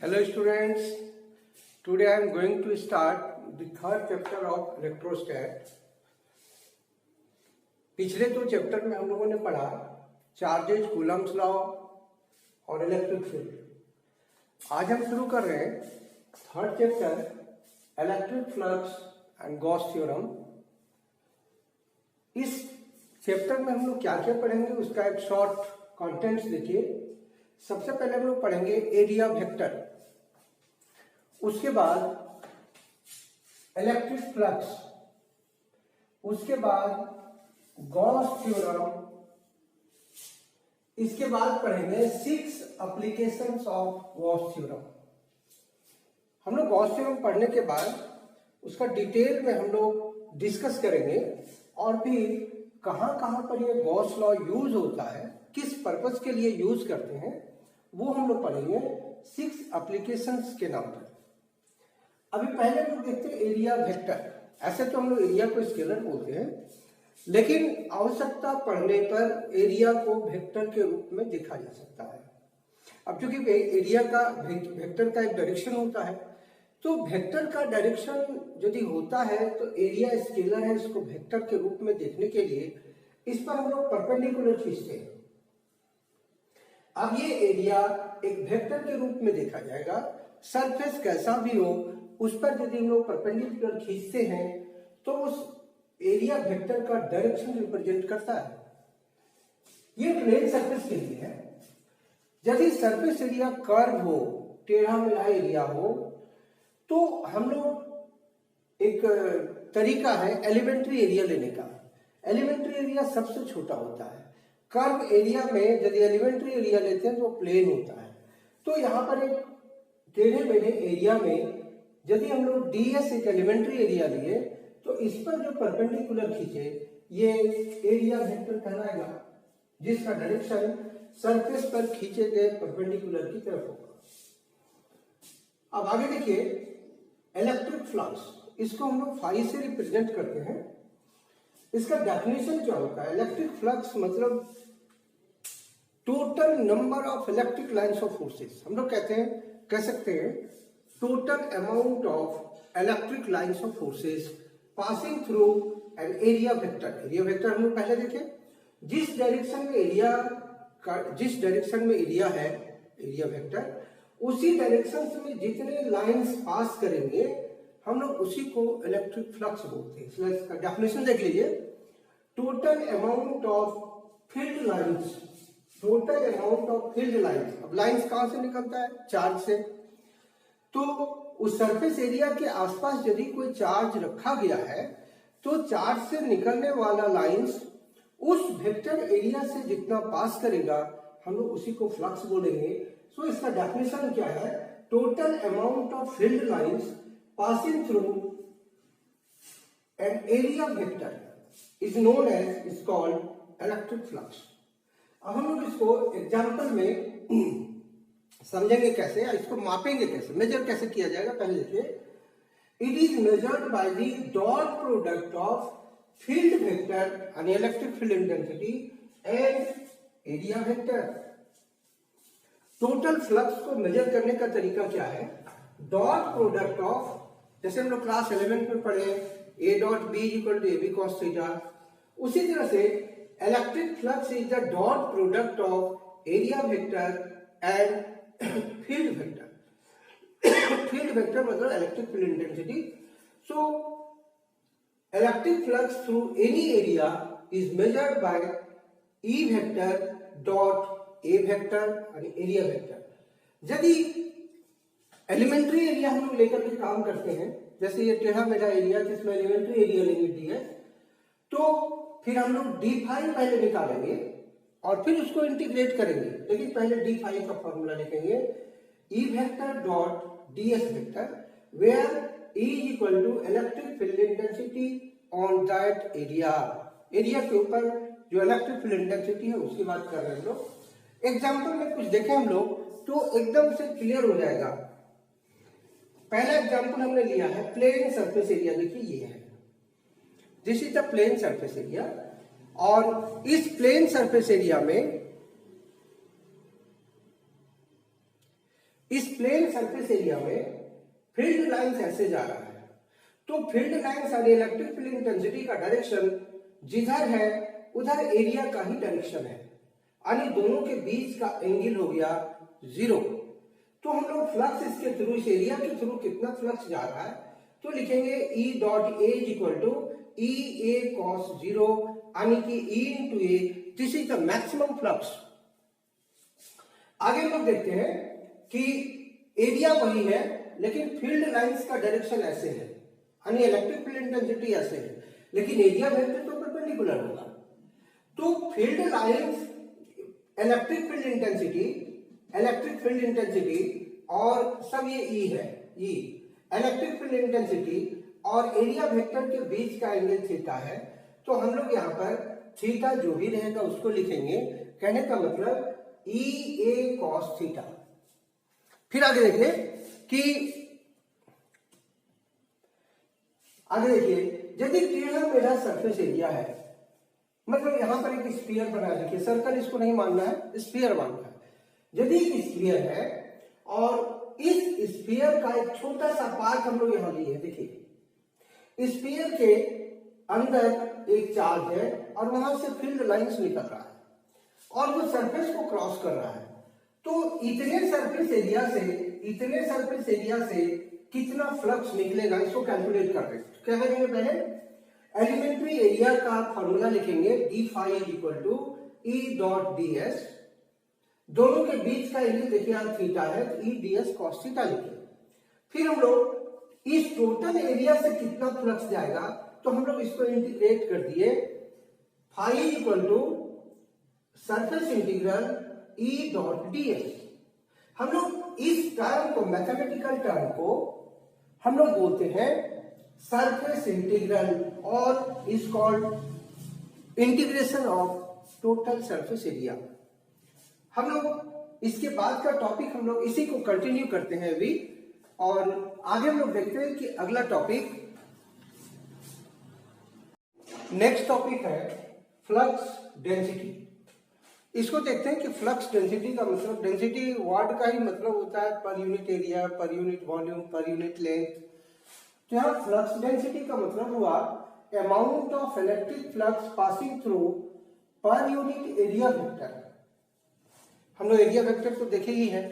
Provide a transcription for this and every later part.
Hello students, today I am going to start the third chapter of electrostat. पिछले दो chapter में हम लोगों ने पढ़ा चार्जेज, कूलम्स लॉ और इलेक्ट्रिक फील्ड। आज हम शुरू कर रहे हैं third chapter electric flux and Gauss theorem. इस चैप्टर में हम लोग क्या क्या पढ़ेंगे उसका एक शॉर्ट कंटेंट्स देखिए। सबसे पहले हम लोग पढ़ेंगे एरिया वेक्टर, उसके बाद इलेक्ट्रिक फ्लक्स, उसके बाद गॉस थ्योरम, इसके बाद पढ़ेंगे 6 एप्लीकेशंस ऑफ गॉस थ्योरम। हम लोग गॉस थ्योरम पढ़ने के बाद उसका डिटेल में हम लोग डिस्कस करेंगे और फिर कहां कहां पर ये गॉस लॉ यूज होता है, किस पर्पस के लिए यूज करते हैं, वो हम लोग पढ़ेंगे 6 एप्लीकेशंस के नाम पर। अभी पहले हम लोग देखते हैं एरिया वेक्टर। ऐसे तो हम लोग एरिया को स्केलर बोलते हैं, लेकिन आवश्यकता पड़ने पर एरिया को वेक्टर के रूप में देखा जा सकता है। अब चूंकि एरिया का वेक्टर का एक डायरेक्शन होता है, तो वेक्टर का डायरेक्शन यदि होता है तो एरिया स्केलर है, इसको वेक्टर के रूप में देखने के लिए इस पर हम लोग परपेंडिकुलर खींचते हैं। अब ये एरिया एक वेक्टर के रूप में देखा जाएगा। सरफेस कैसा भी हो उस पर यदि हम लोग परपेंडिकुलर खींचते हैं तो उस एरिया वेक्टर का डायरेक्शन रिप्रेजेंट करता है। ये प्लेन सरफेस के लिए है। यदि सरफेस एरिया कर्व हो, टेढ़ा मेढ़ा एरिया हो, तो हम लोग एक तरीका है एलिमेंट्री एरिया लेने का। एलिमेंट्री एरिया सबसे छोटा होता है। कर्व एरिया में यदि एलिमेंट्री एरिया लेते हैं तो प्लेन होता है। तो यहाँ पर एक टेढ़े मेढ़े एरिया में यदि हम लोग ds एक एलिमेंट्री एरिया लिए तो इस पर जो परपेंडिकुलर खींचे ये एरिया वेक्टर कहलाएगा, जिसका डायरेक्शन सरफेस पर खींचे गए परपेंडिकुलर की तरफ होगा। अब आगे देखिए इलेक्ट्रिक फ्लक्स, इसको हम लोग फाई से रिप्रेजेंट करते हैं। इसका डेफिनेशन क्या होता है? इलेक्ट्रिक फ्लक्स मतलब total number of electric lines of forces. हम लोग कह सकते हैं total amount of electric lines of forces passing through an area vector. Area vector हम लोग पहले देखें, जिस डायरेक्शन में एरिया है एरिया वेक्टर, उसी डायरेक्शन में जितने लाइंस पास करेंगे हम लोग उसी को इलेक्ट्रिक फ्लक्स बोलते हैं। इसलिए इसका डेफिनेशन देख लीजिए, total amount of field lines, total amount of field lines. अब लाइंस कहां से निकलता है? चार्ज से। तो उस सरफेस एरिया के आसपास यदि कोई चार्ज रखा गया है तो चार्ज से निकलने वाला लाइंस उस वेक्टर एरिया से जितना पास करेगा हम लोग उसी को फ्लक्स बोलेंगे। सो इसका डेफिनेशन क्या है? Total amount of field lines passing through an area vector is known as, is called electric flux. अब हम लोग इसको एग्जाम्पल में समझेंगे कैसे, इसको मापेंगे कैसे, मेजर कैसे किया जाएगा। पहले देखिए, it is measured by the dot product of field vector यानी electric field intensity and area vector. Total flux को मेजर करने का तरीका क्या है? डॉट प्रोडक्ट ऑफ, जैसे हम लोग क्लास 11 में पढ़े A dot B equal to A B cos theta, उसी तरह से electric flux is the dot product of area vector and field vector. Field vector मतलब electric field intensity. So electric flux through any area is measured by E vector dot A vector और area vector. यदि elementary area हम लोग लेकर के काम करते हैं, जैसे ये टेढ़ा मेढ़ा एरिया जिसमें एलिमेंट्री एरिया लेंगे ds, तो फिर हम लोग d5 पहले निकालेंगे और फिर उसको इंटीग्रेट करेंगे। लेकिन पहले d5 का फॉर्मूला लिखेंगे, E vector dot ds vector, where E is equal to electric field intensity on that area. Area के ऊपर जो इलेक्ट्रिक फील्ड इंटेंसिटी है उसकी बात कर रहे हैं हम लोग। एग्जाम्पल में कुछ देखें हम लोग तो एकदम से क्लियर हो जाएगा। पहला एग्जाम्पल हमने लिया है प्लेन सरफेस एरिया। देखिए ये है, this is the plane surface area, और इस प्लेन सरफेस एरिया में इस प्लेन सरफेस एरिया में फील्ड लाइंस ऐसे जा रहा है, तो फील्ड लाइंस और इलेक्ट्रिक फील्ड इंटेंसिटी का डायरेक्शन जिधर है उधर एरिया का ही डायरेक्शन है, यानी दोनों के बीच का एंगल हो गया 0। तो हम लोग फ्लक्स इसके थ्रू, इस एरिया के थ्रू कितना फ्लक्स जा रहा है, तो लिखेंगे E dot A is equal to E A cos 0, यानी कि E into A, this is the maximum flux. आगे हम लोग देखते हैं कि एरिया वही है लेकिन फील्ड लाइंस का डायरेक्शन ऐसे है, यानी इलेक्ट्रिक फील्ड इंटेंसिटी ऐसे है, लेकिन एरिया वेक्टर तो परपेंडिकुलर होगा। तो field lines, electric field intensity और सब ये E है, E इलेक्ट्रिक फील्ड इंटेंसिटी और एरिया वेक्टर के बीच का एंगल थीटा है। तो हम लोग यहाँ पर थीटा जो भी रहेगा उसको लिखेंगे, कहने का मतलब E A cos थीटा। फिर आगे देखिए कि यदि टेढ़ा मेढ़ा सरफेस एरिया है, मतलब यहां पर एक स्फीयर बना है, देखिए सर्कल इसको नहीं मानना है, स्फीयर मानना है। यदि एक स्फीयर है और इस स्फीयर का एक छोटा सा पार्ट हम लोग यहां लिए, देखिए स्फीयर के अंदर एक चार्ज है और वहां से फील्ड लाइंस निकल रहा है और वो सरफेस को क्रॉस कर रहा है, तो इतने सरफेस एरिया से कितना फ्लक्स निकलेगा इसको कैलकुलेट कर रहे हैं। क्या करेंगे, पहले एलिमेंट्री एरिया का फॉर्मूला लिखेंगे, d phi is equal to E dot D s. दोनों के बीच का एंगल देखिए यहाँ थीटा है, तो E D S cos theta लिखेंगे। फिर हम लोग इस टोटल एरिया से कितना फ्लक्स जाएगा, तो हम लोग इसको इंटीग्रेट कर दिए, phi equal to surface integral E dot D s. हम लोग इस टर्म को, मैथमेटिकल टर्म को हम लोग बोलते हैं सरफेस इंटीग्रल और is called integration of total surface area. हम लोग इसके बाद का टॉपिक हम लोग इसी को कंटिन्यू करते हैं अभी, और आगे हम लोग देखते हैं कि अगला टॉपिक, नेक्स्ट टॉपिक है फ्लक्स डेंसिटी। इसको देखते हैं कि फ्लक्स डेंसिटी का मतलब, डेंसिटी वर्ड का ही मतलब होता है पर unit area, per unit volume, per unit length. तो यहाँ फ्लक्स डेंसिटी का मतलब हुआ amount of electric flux passing through पर यूनिट एरिया वेक्टर। हम लोग एरिया वेक्टर तो देखे ही है,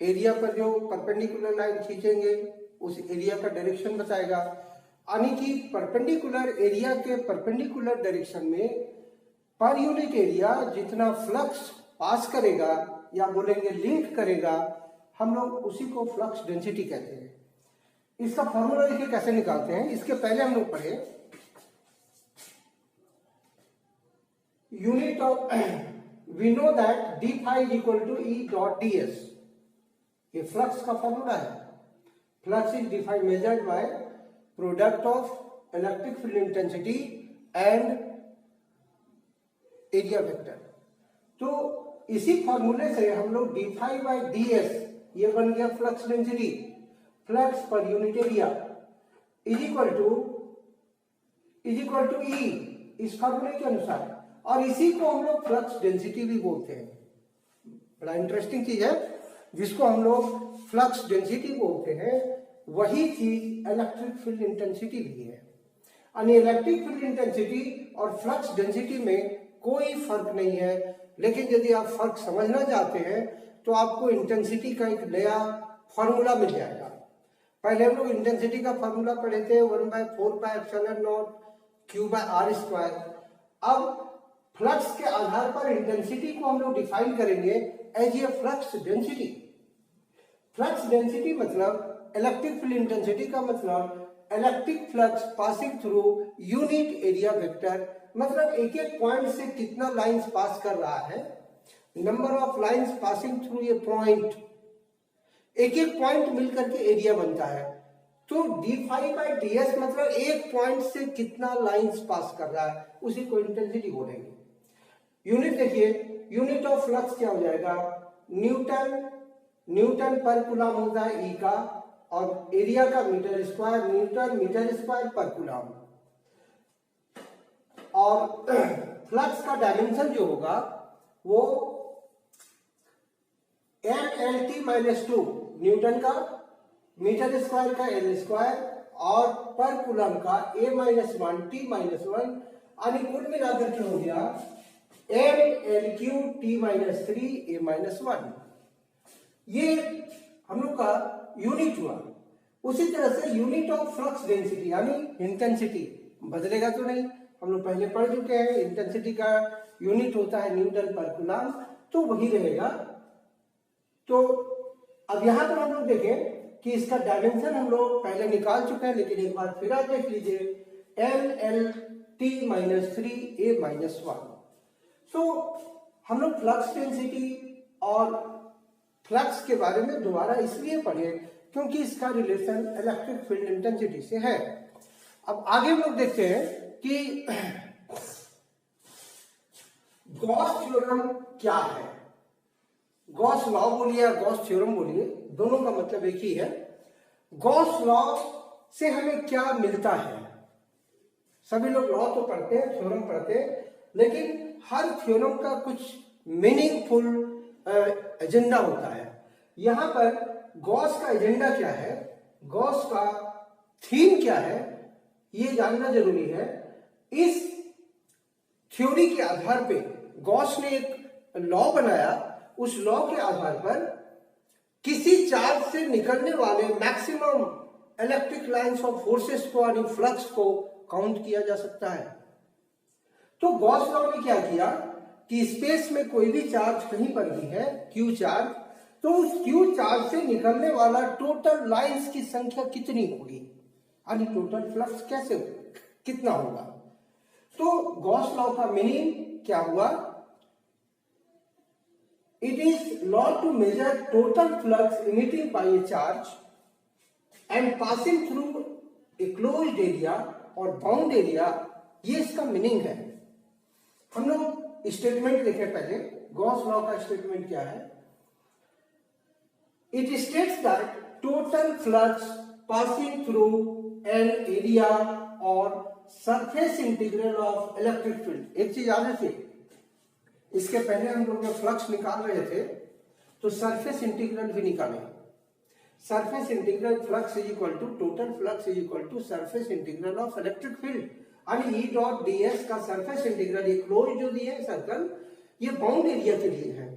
एरिया पर जो परपेंडिकुलर लाइन खींचेंगे उस एरिया का डायरेक्शन बताएगा, यानी कि परपेंडिकुलर एरिया के परपेंडिकुलर डायरेक्शन में पर यूनिट एरिया जितना फ्लक्स पास करेगा या बोलेंगे लिंक करेगा, हम लोग उसी को फ्लक्स डेंसिटी कहते हैं। इसका फॉर्मूला देखिए कैसे निकालते हैं। इसके पहले हम लोग पढ़े unit of, we know that D phi is equal to E dot D S, ये फ्लक्स का फॉर्मूला है। Flux is defined measured by product of electric field intensity and area vector. तो इसी फॉर्मूले से हम लोग D phi by D S, ये बन गया flux density, flux per unit area is equal to E, इस फॉर्मूले के अनुसार, और इसी को हम लोग फ्लक्स डेंसिटी भी बोलते हैं। बड़ा इंटरेस्टिंग चीज है, जिसको हम लोग फ्लक्स डेंसिटी बोलते हैं वही चीज इलेक्ट्रिक फील्ड इंटेंसिटी भी है। यानी इलेक्ट्रिक फील्ड इंटेंसिटी और फ्लक्स डेंसिटी में कोई फर्क नहीं है, लेकिन यदि आप फर्क समझना चाहते हैं तो आपको इंटेंसिटी का एक नया फॉर्मूला मिल जाएगा। पहले हम लोग इंटेंसिटी का फॉर्मूला पढ़े थे 1/4πε0 Q/r²। अब फ्लक्स के आधार पर इंटेंसिटी को हम लोग डिफाइन करेंगे as a flux density. Flux density मतलब इलेक्ट्रिक फील्ड इंटेंसिटी का मतलब electric flux passing through unit area vector, मतलब एक एक पॉइंट से कितना लाइंस पास कर रहा है, number of lines passing through ये पॉइंट, एक एक पॉइंट मिलकर के एरिया बनता है। तो d phi by D s मतलब एक पॉइंट से कितना लाइंस पास कर रहा है, उसी को इंटेंसिटी बोलेंगे। यूनिट देखिए, यूनिट ऑफ फ्लक्स क्या हो जाएगा, न्यूटन पर कूलम होता है ई का, और एरिया का metre square, newton metre square पर कूलम। और फ्लक्स का डायमेंशन जो होगा वो mLT-2 न्यूटन का, मीटर स्क्वायर का L स्क्वायर और पर कूलम का A-1T-1, यानी कुल मिलाकर के हो गया mL3T-3A-1। ये हम लोग का यूनिट हुआ। उसी तरह से यूनिट ऑफ फ्लक्स डेंसिटी यानी इंटेंसिटी बदलेगा तो नहीं, हम लोग पहले पढ़ चुके हैं। इंटेंसिटी का यूनिट होता है न्यूटन पर कूलम, तो वही रहेगा। तो अब यहां पर हम लोग देखें कि इसका डायमेंशन हम लोग पहले निकाल चुके हैं, लेकिन एक बार फिर आप देख लीजिए mLT-3A-1। तो हम लोग फ्लक्स डेंसिटी और फ्लक्स के बारे में दोबारा इसलिए पढ़े क्योंकि इसका रिलेशन इलेक्ट्रिक फील्ड इंटेंसिटी से है। अब आगे हम लोग देखते हैं कि गॉस थ्योरम क्या है। गॉस लॉ बोलिए या गॉस थ्योरम बोलिए, दोनों का मतलब एक ही है। गॉस लॉ से हमें क्या मिलता है? सभी लोग लॉ तो पढ़ते हैं, थ्योरम पढ़ते हैं, लेकिन हर थ्योरम का कुछ मीनिंगफुल एजेंडा होता है। यहां पर गॉस का एजेंडा क्या है, गॉस का थीम क्या है, ये जानना जरूरी है। इस थ्योरी के आधार पे गॉस ने एक लॉ बनाया। उस लॉ के आधार पर किसी चार्ज से निकलने वाले maximum electric lines of forces को यानी फ्लक्स को काउंट किया जा सकता है। तो गॉस लॉ ने क्या किया कि स्पेस में कोई भी चार्ज कहीं पर भी है, क्यू चार्ज, तो उस क्यू चार्ज से निकलने वाला टोटल लाइंस की संख्या कितनी होगी, यानी टोटल फ्लक्स कैसे कितना होगा। तो गॉस लॉ का मीनिंग क्या हुआ? It is law to measure total flux emitted by a charge and passing through a closed area और बाउंड एरिया। ये इसका मीनिंग है। हम लोग स्टेटमेंट देखें पहले। गॉस लॉ का स्टेटमेंट क्या है? It states that total flux passing through an area और surface integral of electric field. एक चीज याद रखिए, इसके पहले हम लोग जब फ्लक्स निकाल रहे थे तो सरफेस इंटीग्रल भी निकाले। Surface integral flux is equal to total flux is equal to surface integral of electric field. यानी ई डॉट डी एस का सरफेस इंटीग्रल, ये क्लोज जो दिए है सर्कल, ये बाउंड एरिया के लिए है।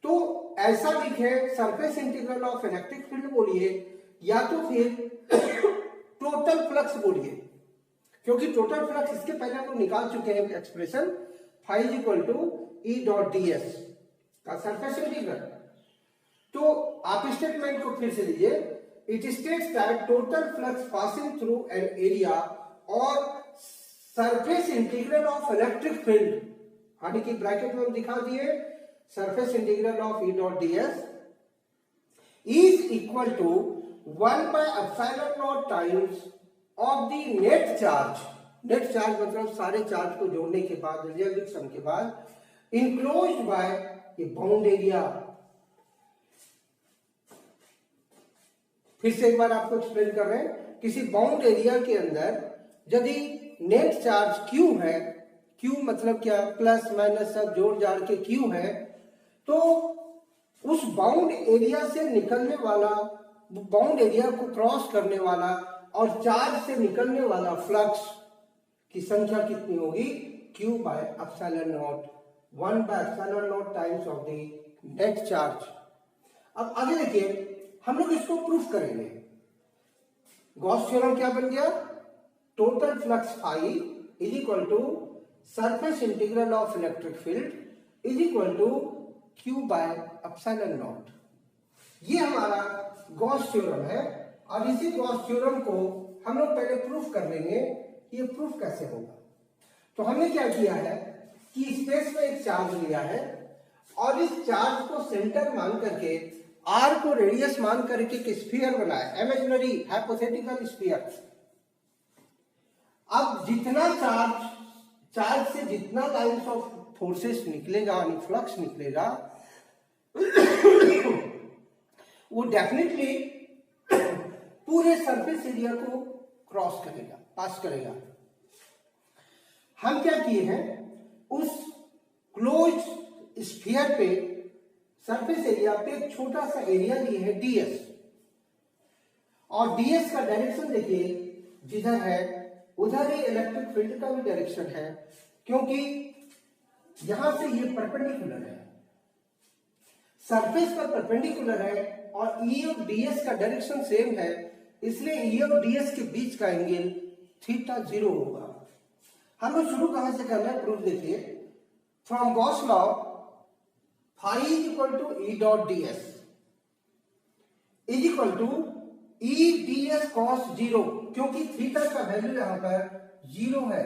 तो ऐसा लिखे surface integral of electric field बोलिए या तो फिर टोटल फ्लक्स बोलिए, क्योंकि टोटल फ्लक्स इसके पहले हम लोग निकाल चुके हैं expression phi is equal to E dot D S का सरफेस इंटीग्रल। तो आप स्टेटमेंट को फिर से लीजिए। It states that total flux passing through an area और surface integral of electric field, यानी कि ब्रैकेट में हम दिखा दिए surface integral of E dot D S is equal to 1/ε0 times of the net charge. Net charge मतलब सारे charge को जोड़ने के बाद, रिजल्ट सम के बाद, इनक्लोज्ड बाय ए बाउंड एरिया। फिर से एक बार आपको एक्सप्लेन कर रहे हैं। किसी बाउंड एरिया के अंदर यदि नेट चार्ज Q है, Q मतलब क्या, प्लस माइनस सब जोड़ जाड़ के Q है, तो उस बाउंड एरिया से निकलने वाला, बाउंड एरिया को क्रॉस करने वाला और चार्ज से निकलने वाला फ्लक्स की संख्या कितनी होगी? Q/ε0, 1/ε0 times of the net charge. अब आगे देखिए, हम लोग इसको प्रूफ करेंगे। गॉस थ्योरम क्या बन गया? Total flux phi is equal to surface integral of electric field is equal to Q/ε0। ये हमारा गॉस थ्योरम है और इसी गॉस थ्योरम को हम लोग पहले प्रूफ कर लेंगे। ये प्रूफ कैसे होगा? तो हमने क्या किया है कि स्पेस में एक चार्ज लिया है और इस चार्ज को सेंटर मान करके, आर को रेडियस मान करके एक स्फीयर बनाया, इमेजिनरी हाइपोथेटिकल स्फीयर। अब जितना चार्ज से जितना लाइंस ऑफ फोर्सेस निकलेगा यानी फ्लक्स निकलेगा वो डेफिनेटली पूरे सरफेस एरिया को क्रॉस करेगा, पास करेगा। हम क्या किए हैं, उस क्लोज स्फीयर पे सरफेस एरिया पे एक छोटा सा एरिया लिए है ds, और ds का डायरेक्शन देखिए जिधर है उधर ही इलेक्ट्रिक फील्ड का भी डायरेक्शन है, क्योंकि यहां से ये परपेंडिकुलर है, सरफेस पर परपेंडिकुलर है और E और ds का डायरेक्शन सेम है, इसलिए E और ds के बीच का एंगल थीटा 0 होगा। हमें शुरू कहां से करना है, प्रूफ देखिए। From Gauss law phi is equal to E dot ds is equal to E ds cos 0, क्योंकि थीटा का वैल्यू यहां पर 0 है।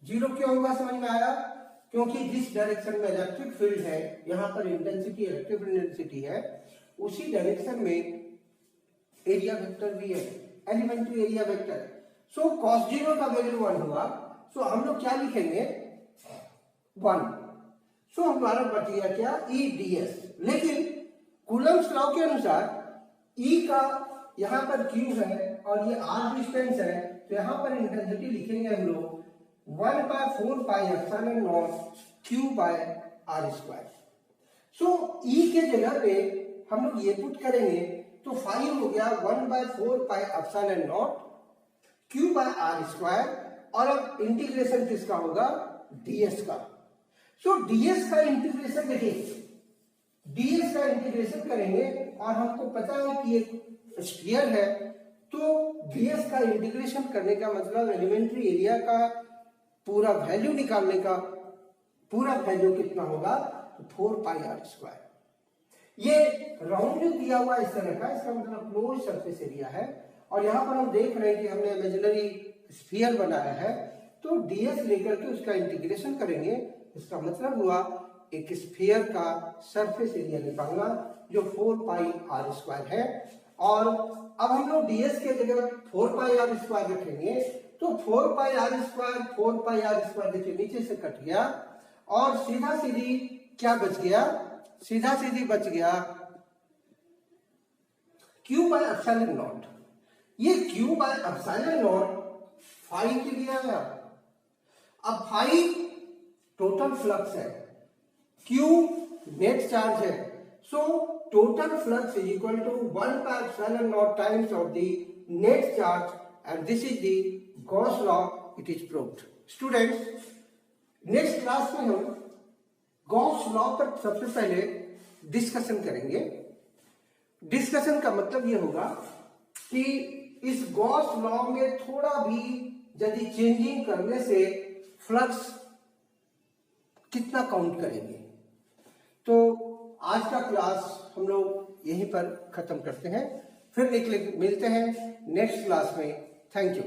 0 क्यों होगा समझ में आया, क्योंकि जिस डायरेक्शन में इलेक्ट्रिक फील्ड है, यहां पर इंटेंसिटी इलेक्ट्रिक इंटेंसिटी है, उसी डायरेक्शन में एरिया वेक्टर भी है, एलिमेंट्री एरिया वेक्टर। सो cos 0 का वैल्यू 1 हुआ, सो हम लोग क्या लिखेंगे 1। सो हमारा बच गया क्या E ds, लेकिन कूलम्स लॉ के अनुसार E का यहाँ पर Q है और ये R डिस्टेंस है, तो यहाँ पर इंटेंसिटी लिखेंगे हम लोग 1/4 pi epsilon naught Q by R square. So E के जगह पे हम लोग ये पुट करेंगे तो 5 हो गया 1/4 pi epsilon naught Q by R square, और अब इंटीग्रेशन किसका होगा ds का। सो ds का इंटीग्रेशन देखिए, ds का इंटीग्रेशन करेंगे और हमको पता है कि एक स्फीयर है, तो ds का इंटीग्रेशन करने का मतलब एलिमेंट्री एरिया का पूरा वैल्यू निकालने का, पूरा वैल्यू कितना होगा तो 4 पाई r स्क्वायर। ये राउंड दिया हुआ इस तरह का, इसका मतलब क्लोज सरफेस एरिया है, और यहां पर हम देख रहे हैं कि हमने इमेजिनरी स्फीयर बनाया है, तो ds लेकर के उसका इंटीग्रेशन करेंगे, इसका मतलब हुआ एक स्फीयर का सरफेस एरिया निकालना जो 4 पाई r स्क्वायर है। और अब हम लोग ds के जगह 4 पाई r स्क्वायर रखेंगे, तो 4 पाई r स्क्वायर 4 पाई r स्क्वायर देखिए नीचे से कट गया, और सीधा सीधी क्या बच गया, सीधा सीधी बच गया q बाय एप्सिलॉन नॉट। ये q by epsilon naught phi के लिए आया। अब फाई टोटल फ्लक्स है, q नेट चार्ज है, so total flux is equal to 1 by epsilon naught times of the net charge, and this is the Gauss law, it is proved. Students, next class में हम Gauss law पर सबसे पहले discussion करेंगे। Discussion का मतलब ये होगा कि इस गॉस लॉ में थोड़ा भी यदि चेंजिंग करने से फ्लक्स कितना काउंट करेंगे। तो आज का क्लास हम लोग यहीं पर खत्म करते हैं, फिर मिलते हैं नेक्स्ट क्लास में। Thank you.